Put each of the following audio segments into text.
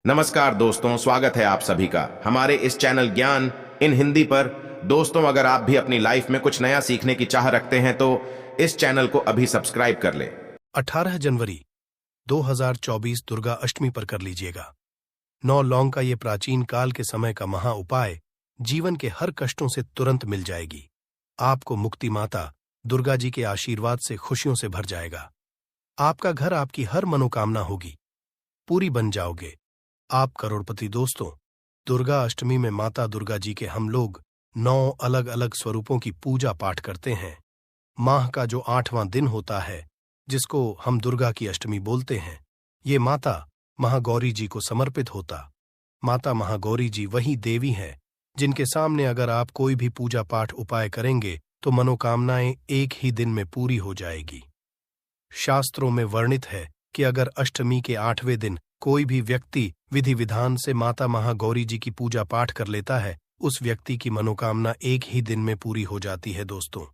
नमस्कार दोस्तों, स्वागत है आप सभी का हमारे इस चैनल ज्ञान इन हिंदी पर। दोस्तों, अगर आप भी अपनी लाइफ में कुछ नया सीखने की चाह रखते हैं तो इस चैनल को अभी सब्सक्राइब कर ले। 18 जनवरी 2024 दुर्गा अष्टमी पर कर लीजिएगा। 9 लौंग का ये प्राचीन काल के समय का महा उपाय जीवन के हर कष्टों से तुरंत मिल जाएगी। आपको मुक्ति माता दुर्गा जी के आशीर्वाद से खुशियों से भर जाएगा। आपका घर, आपकी हर मनोकामना होगी, पूरी बन जाओगे, आप करोड़पति। दोस्तों, दुर्गा अष्टमी में माता दुर्गा जी के हम लोग 9 अलग अलग स्वरूपों की पूजा पाठ करते हैं। माह का जो 8वां दिन होता है, जिसको हम दुर्गा की अष्टमी बोलते हैं, ये माता महागौरी जी को समर्पित होता। माता महागौरी जी वही देवी है जिनके सामने अगर आप कोई भी पूजा पाठ उपाय करेंगे तो मनोकामनाएं एक ही दिन में पूरी हो जाएगी। शास्त्रों में वर्णित है कि अगर अष्टमी के 8वें दिन कोई भी व्यक्ति विधि विधान से माता महागौरी जी की पूजा पाठ कर लेता है, उस व्यक्ति की मनोकामना एक ही दिन में पूरी हो जाती है। दोस्तों,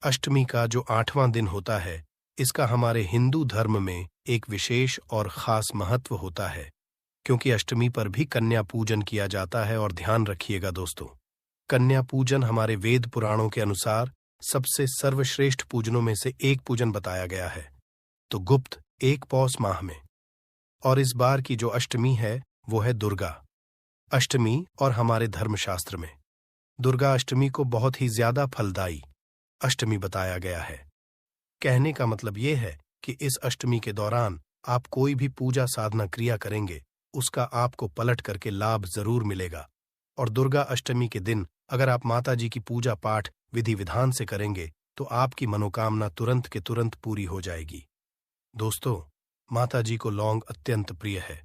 अष्टमी का जो 8वां दिन होता है, इसका हमारे हिंदू धर्म में एक विशेष और खास महत्व होता है, क्योंकि अष्टमी पर भी कन्या पूजन किया जाता है। और ध्यान रखिएगा दोस्तों, कन्या पूजन हमारे वेद पुराणों के अनुसार सबसे सर्वश्रेष्ठ पूजनों में से एक पूजन बताया गया है, तो गुप्त एक पौष माह में। और इस बार की जो अष्टमी है वो है दुर्गा अष्टमी, और हमारे धर्मशास्त्र में दुर्गा अष्टमी को बहुत ही ज्यादा फलदायी अष्टमी बताया गया है। कहने का मतलब ये है कि इस अष्टमी के दौरान आप कोई भी पूजा साधना क्रिया करेंगे, उसका आपको पलट करके लाभ जरूर मिलेगा। और दुर्गा अष्टमी के दिन अगर आप माता जी की पूजा पाठ विधि विधान से करेंगे तो आपकी मनोकामना तुरंत के तुरंत पूरी हो जाएगी। दोस्तों, माता जी को लौंग अत्यंत प्रिय है।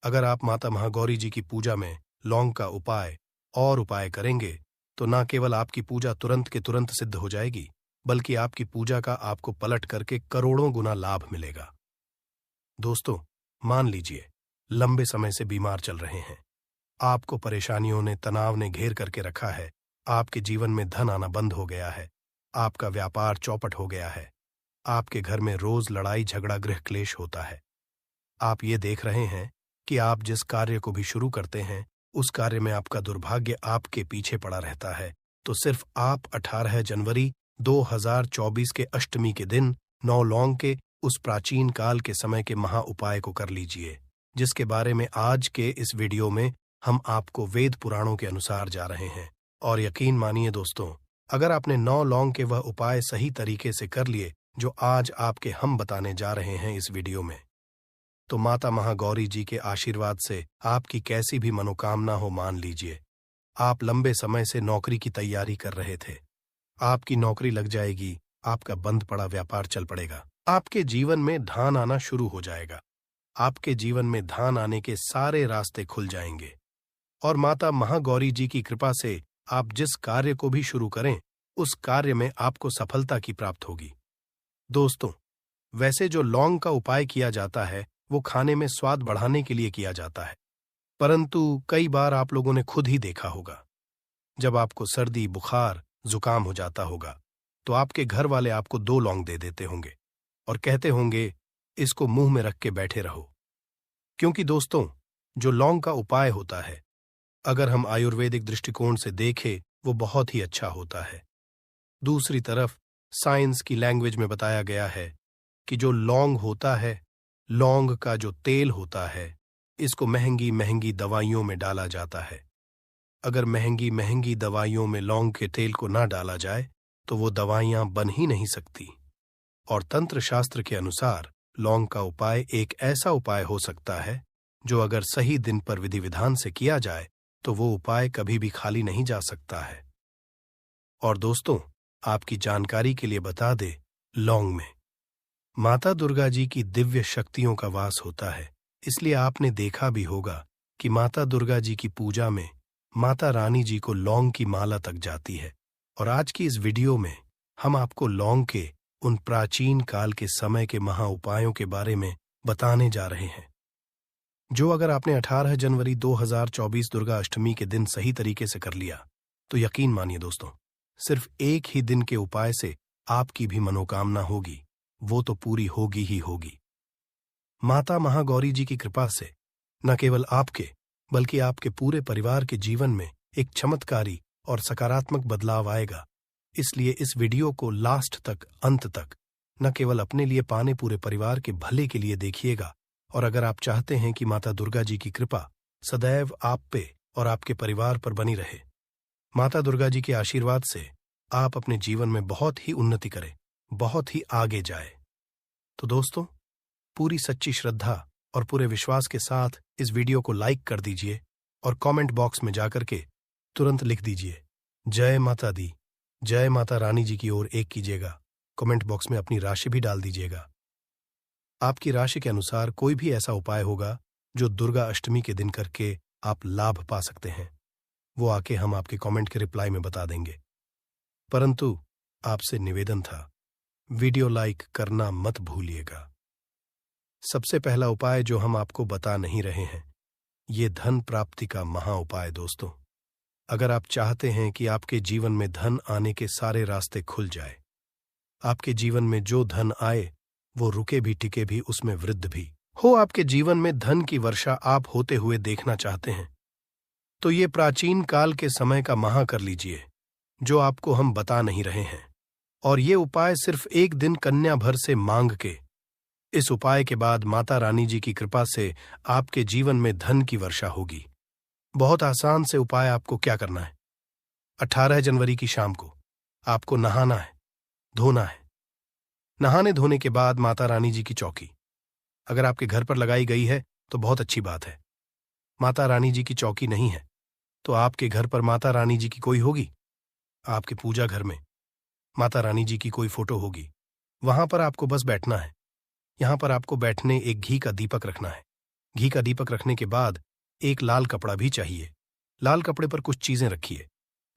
अगर आप माता महागौरी जी की पूजा में लौंग का उपाय करेंगे तो न केवल आपकी पूजा तुरंत के तुरंत सिद्ध हो जाएगी, बल्कि आपकी पूजा का आपको पलट करके करोड़ों गुना लाभ मिलेगा। दोस्तों, मान लीजिए लंबे समय से बीमार चल रहे हैं, आपको परेशानियों ने, तनाव ने घेर करके रखा है, आपके जीवन में धन आना बंद हो गया है, आपका व्यापार चौपट हो गया है, आपके घर में रोज लड़ाई झगड़ा गृह क्लेश होता है। आप ये देख रहे हैं कि आप जिस कार्य को भी शुरू करते हैं उस कार्य में आपका दुर्भाग्य आपके पीछे पड़ा रहता है, तो सिर्फ आप 18 जनवरी 2024 के अष्टमी के दिन 9 लौंग के उस प्राचीन काल के समय के महा उपाय को कर लीजिए, जिसके बारे में आज के इस वीडियो में हम आपको वेद पुराणों के अनुसार जा रहे हैं। और यकीन मानिए दोस्तों, अगर आपने 9 लौंग के वह उपाय सही तरीके से कर लिए जो आज आपके हम बताने जा रहे हैं इस वीडियो में, तो माता महागौरी जी के आशीर्वाद से आपकी कैसी भी मनोकामना हो, मान लीजिए आप लंबे समय से नौकरी की तैयारी कर रहे थे, आपकी नौकरी लग जाएगी, आपका बंद पड़ा व्यापार चल पड़ेगा, आपके जीवन में धन आना शुरू हो जाएगा, आपके जीवन में धन आने के सारे रास्ते खुल जाएंगे। और माता महागौरी जी की कृपा से आप जिस कार्य को भी शुरू करें उस कार्य में आपको सफलता की प्राप्त होगी। दोस्तों, वैसे जो लौंग का उपाय किया जाता है वो खाने में स्वाद बढ़ाने के लिए किया जाता है, परंतु कई बार आप लोगों ने खुद ही देखा होगा, जब आपको सर्दी बुखार जुकाम हो जाता होगा तो आपके घर वाले आपको 2 लौंग दे देते होंगे और कहते होंगे इसको मुंह में रख के बैठे रहो। क्योंकि दोस्तों, जो लौंग का उपाय होता है, अगर हम आयुर्वेदिक दृष्टिकोण से देखें, वो बहुत ही अच्छा होता है। दूसरी तरफ साइंस की लैंग्वेज में बताया गया है कि जो लौंग होता है, लौंग का जो तेल होता है, इसको महंगी महंगी दवाइयों में डाला जाता है। अगर महंगी महंगी दवाइयों में लौंग के तेल को ना डाला जाए तो वो दवाइयां बन ही नहीं सकती। और तंत्र शास्त्र के अनुसार लौंग का उपाय एक ऐसा उपाय हो सकता है जो अगर सही दिन पर विधि विधान से किया जाए तो वो उपाय कभी भी खाली नहीं जा सकता है। और दोस्तों, आपकी जानकारी के लिए बता दे, लौंग में माता दुर्गा जी की दिव्य शक्तियों का वास होता है। इसलिए आपने देखा भी होगा कि माता दुर्गा जी की पूजा में माता रानी जी को लौंग की माला तक जाती है। और आज की इस वीडियो में हम आपको लौंग के उन प्राचीन काल के समय के महा उपायों के बारे में बताने जा रहे हैं, जो अगर आपने 18 जनवरी 2024 दुर्गा अष्टमी के दिन सही तरीके से कर लिया तो यकीन मानिए दोस्तों, सिर्फ एक ही दिन के उपाय से आपकी भी मनोकामना होगी, वो तो पूरी होगी ही होगी। माता महागौरी जी की कृपा से न केवल आपके बल्कि आपके पूरे परिवार के जीवन में एक चमत्कारी और सकारात्मक बदलाव आएगा। इसलिए इस वीडियो को लास्ट तक, अंत तक न केवल अपने लिए पाने पूरे परिवार के भले के लिए देखिएगा। और अगर आप चाहते हैं कि माता दुर्गा जी की कृपा सदैव आप पे और आपके परिवार पर बनी रहे, माता दुर्गा जी के आशीर्वाद से आप अपने जीवन में बहुत ही उन्नति करें, बहुत ही आगे जाए, तो दोस्तों पूरी सच्ची श्रद्धा और पूरे विश्वास के साथ इस वीडियो को लाइक कर दीजिए और कमेंट बॉक्स में जाकर के तुरंत लिख दीजिए जय माता दी, जय माता रानी जी की ओर एक कीजिएगा। कमेंट बॉक्स में अपनी राशि भी डाल दीजिएगा। आपकी राशि के अनुसार कोई भी ऐसा उपाय होगा जो दुर्गा अष्टमी के दिन करके आप लाभ पा सकते हैं, वो आके हम आपके कमेंट के रिप्लाई में बता देंगे। परंतु आपसे निवेदन था, वीडियो लाइक करना मत भूलिएगा। सबसे पहला उपाय जो हम आपको बता नहीं रहे हैं, ये धन प्राप्ति का महा उपाय। दोस्तों अगर आप चाहते हैं कि आपके जीवन में धन आने के सारे रास्ते खुल जाए, आपके जीवन में जो धन आए वो रुके भी टिके भी, उसमें वृद्धि भी हो, आपके जीवन में धन की वर्षा आप होते हुए देखना चाहते हैं, तो ये प्राचीन काल के समय का महा कर लीजिए जो आपको हम बता नहीं रहे हैं। और ये उपाय सिर्फ एक दिन कन्या भर से मांग के, इस उपाय के बाद माता रानी जी की कृपा से आपके जीवन में धन की वर्षा होगी। बहुत आसान से उपाय। आपको क्या करना है, 18 जनवरी की शाम को आपको नहाना है, धोना है। नहाने धोने के बाद माता रानी जी की चौकी अगर आपके घर पर लगाई गई है तो बहुत अच्छी बात है। माता रानी जी की चौकी नहीं है तो आपके घर पर माता रानी जी की कोई होगी, आपके पूजा घर में माता रानी जी की कोई फोटो होगी, वहां पर आपको बस बैठना है। यहां पर आपको बैठने एक घी का दीपक रखना है। घी का दीपक रखने के बाद एक लाल कपड़ा भी चाहिए। लाल कपड़े पर कुछ चीजें रखिए,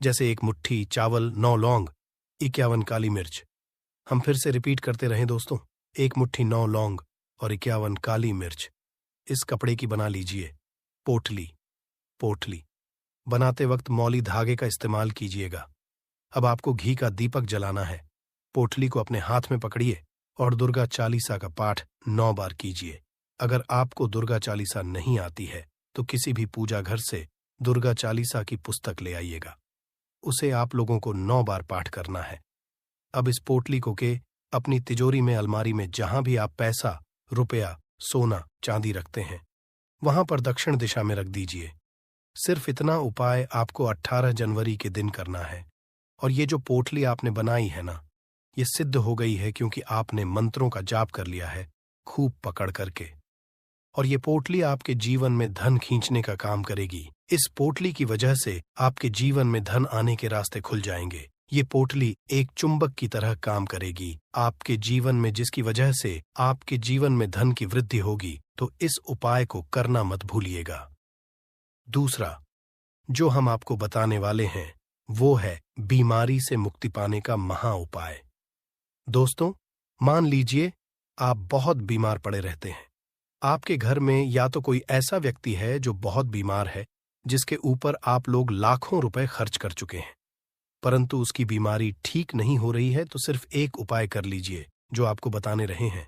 जैसे 1 मुट्ठी चावल, 9 लौंग, 51 काली मिर्च। हम फिर से रिपीट करते रहें दोस्तों, 1 मुट्ठी 9 लौंग और 51 काली मिर्च। इस कपड़े की बना लीजिए पोटली। पोटली बनाते वक्त मौली धागे का इस्तेमाल कीजिएगा। अब आपको घी का दीपक जलाना है। पोटली को अपने हाथ में पकड़िए और दुर्गा चालीसा का पाठ 9 बार कीजिए। अगर आपको दुर्गा चालीसा नहीं आती है तो किसी भी पूजा घर से दुर्गा चालीसा की पुस्तक ले आइएगा, उसे आप लोगों को 9 बार पाठ करना है। अब इस पोटली को के अपनी तिजोरी में, अलमारी में, जहां भी आप पैसा, रुपया, सोना, चांदी रखते हैं, वहां पर दक्षिण दिशा में रख दीजिए। सिर्फ इतना उपाय आपको 18 जनवरी के दिन करना है। और ये जो पोटली आपने बनाई है ना, ये सिद्ध हो गई है क्योंकि आपने मंत्रों का जाप कर लिया है खूब पकड़ करके। और ये पोटली आपके जीवन में धन खींचने का काम करेगी। इस पोटली की वजह से आपके जीवन में धन आने के रास्ते खुल जाएंगे। ये पोटली एक चुंबक की तरह काम करेगी आपके जीवन में, जिसकी वजह से आपके जीवन में धन की वृद्धि होगी। तो इस उपाय को करना मत भूलिएगा। दूसरा जो हम आपको बताने वाले हैं वो है बीमारी से मुक्ति पाने का महा उपाय। दोस्तों मान लीजिए आप बहुत बीमार पड़े रहते हैं। आपके घर में या तो कोई ऐसा व्यक्ति है जो बहुत बीमार है, जिसके ऊपर आप लोग लाखों रुपए खर्च कर चुके हैं, परंतु उसकी बीमारी ठीक नहीं हो रही है। तो सिर्फ एक उपाय कर लीजिए जो आपको बताने रहे हैं।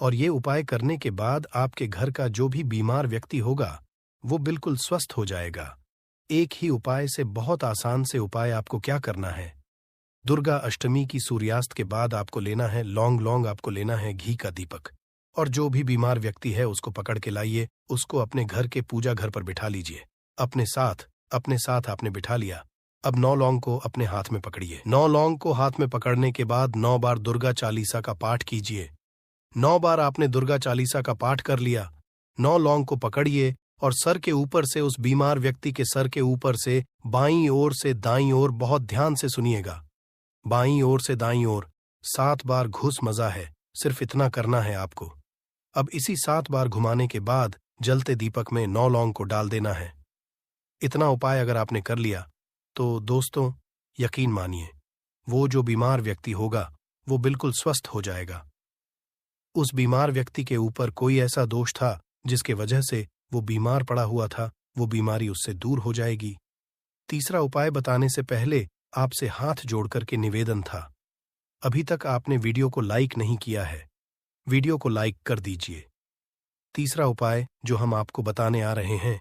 और ये उपाय करने के बाद आपके घर का जो भी बीमार व्यक्ति होगा वो बिल्कुल स्वस्थ हो जाएगा। एक ही उपाय से, बहुत आसान से उपाय। आपको क्या करना है, दुर्गा अष्टमी की सूर्यास्त के बाद आपको लेना है लौंग आपको लेना है घी का दीपक। और जो भी बीमार व्यक्ति है उसको पकड़ के लाइए, उसको अपने घर के पूजा घर पर बिठा लीजिए। अपने साथ आपने बिठा लिया। अब 9 लौंग को अपने हाथ में पकड़िए। 9 लौंग को हाथ में पकड़ने के बाद 9 बार दुर्गा चालीसा का पाठ कीजिए। 9 बार आपने दुर्गा चालीसा का पाठ कर लिया। 9 लौंग को पकड़िए और सर के ऊपर से, उस बीमार व्यक्ति के सर के ऊपर से बाईं ओर से दाईं ओर, बहुत ध्यान से सुनिएगा, बाईं ओर से दाईं ओर 7 बार घुस मजा है। सिर्फ इतना करना है आपको। अब इसी 7 बार घुमाने के बाद जलते दीपक में 9 लौंग को डाल देना है। इतना उपाय अगर आपने कर लिया तो दोस्तों यकीन मानिए, वो जो बीमार व्यक्ति होगा वो बिल्कुल स्वस्थ हो जाएगा। उस बीमार व्यक्ति के ऊपर कोई ऐसा दोष था जिसके वजह से वो बीमार पड़ा हुआ था, वो बीमारी उससे दूर हो जाएगी। तीसरा उपाय बताने से पहले आपसे हाथ जोड़ करके निवेदन था, अभी तक आपने वीडियो को लाइक नहीं किया है, वीडियो को लाइक कर दीजिए। तीसरा उपाय जो हम आपको बताने आ रहे हैं,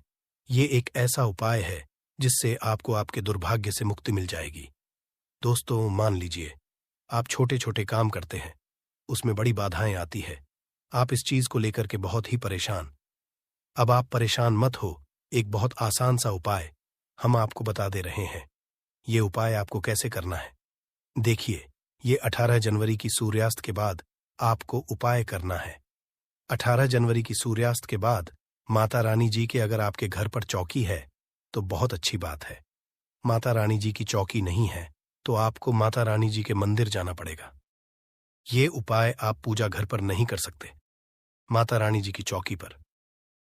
ये एक ऐसा उपाय है जिससे आपको आपके दुर्भाग्य से मुक्ति मिल जाएगी। दोस्तों, मान लीजिए आप छोटे छोटे काम करते हैं, उसमें बड़ी बाधाएं आती है, आप इस चीज को लेकर के बहुत ही परेशान। अब आप परेशान मत हो, एक बहुत आसान सा उपाय हम आपको बता दे रहे हैं। ये उपाय आपको कैसे करना है, देखिए, ये 18 जनवरी की सूर्यास्त के बाद आपको उपाय करना है। 18 जनवरी की सूर्यास्त के बाद माता रानी जी के अगर आपके घर पर चौकी है तो बहुत अच्छी बात है। माता रानी जी की चौकी नहीं है तो आपको माता रानी जी के मंदिर जाना पड़ेगा। ये उपाय आप पूजा घर पर नहीं कर सकते, माता रानी जी की चौकी पर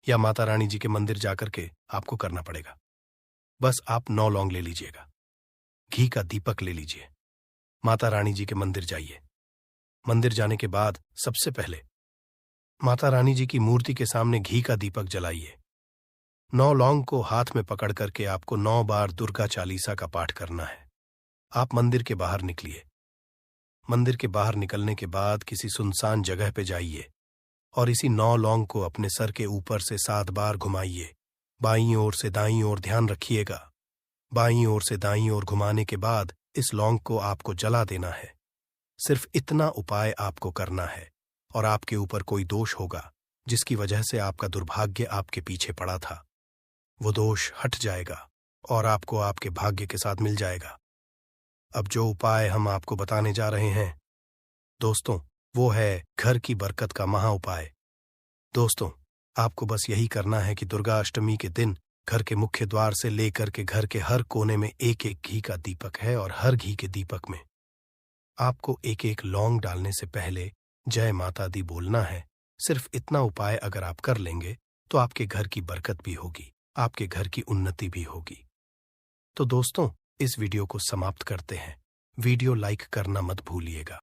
या माता रानी जी के मंदिर जाकर के आपको करना पड़ेगा। बस आप 9 लौंग ले लीजिएगा, घी का दीपक ले लीजिए, माता रानी जी के मंदिर जाइए। मंदिर जाने के बाद सबसे पहले माता रानी जी की मूर्ति के सामने घी का दीपक जलाइए। 9 लौंग को हाथ में पकड़ करके आपको 9 बार दुर्गा चालीसा का पाठ करना है। आप मंदिर के बाहर निकलिए। मंदिर के बाहर निकलने के बाद किसी सुनसान जगह पे जाइए और इसी 9 लौंग को अपने सर के ऊपर से 7 बार घुमाइए। बाईं ओर से दाईं ओर ध्यान रखिएगा। बाईं ओर से दाईं ओर घुमाने के बाद इस लौंग को आपको जला देना है। सिर्फ इतना उपाय आपको करना है और आपके ऊपर कोई दोष होगा जिसकी वजह से आपका दुर्भाग्य आपके पीछे पड़ा था, वो दोष हट जाएगा और आपको आपके भाग्य के साथ मिल जाएगा। अब जो उपाय हम आपको बताने जा रहे हैं दोस्तों, वो है घर की बरकत का महा उपाय। दोस्तों, आपको बस यही करना है कि दुर्गा अष्टमी के दिन घर के मुख्य द्वार से लेकर के घर के हर कोने में एक एक घी का दीपक है और हर घी के दीपक में आपको एक एक लौंग डालने से पहले जय माता दी बोलना है। सिर्फ इतना उपाय अगर आप कर लेंगे तो आपके घर की बरकत भी होगी, आपके घर की उन्नति भी होगी। तो दोस्तों, इस वीडियो को समाप्त करते हैं। वीडियो लाइक करना मत भूलिएगा।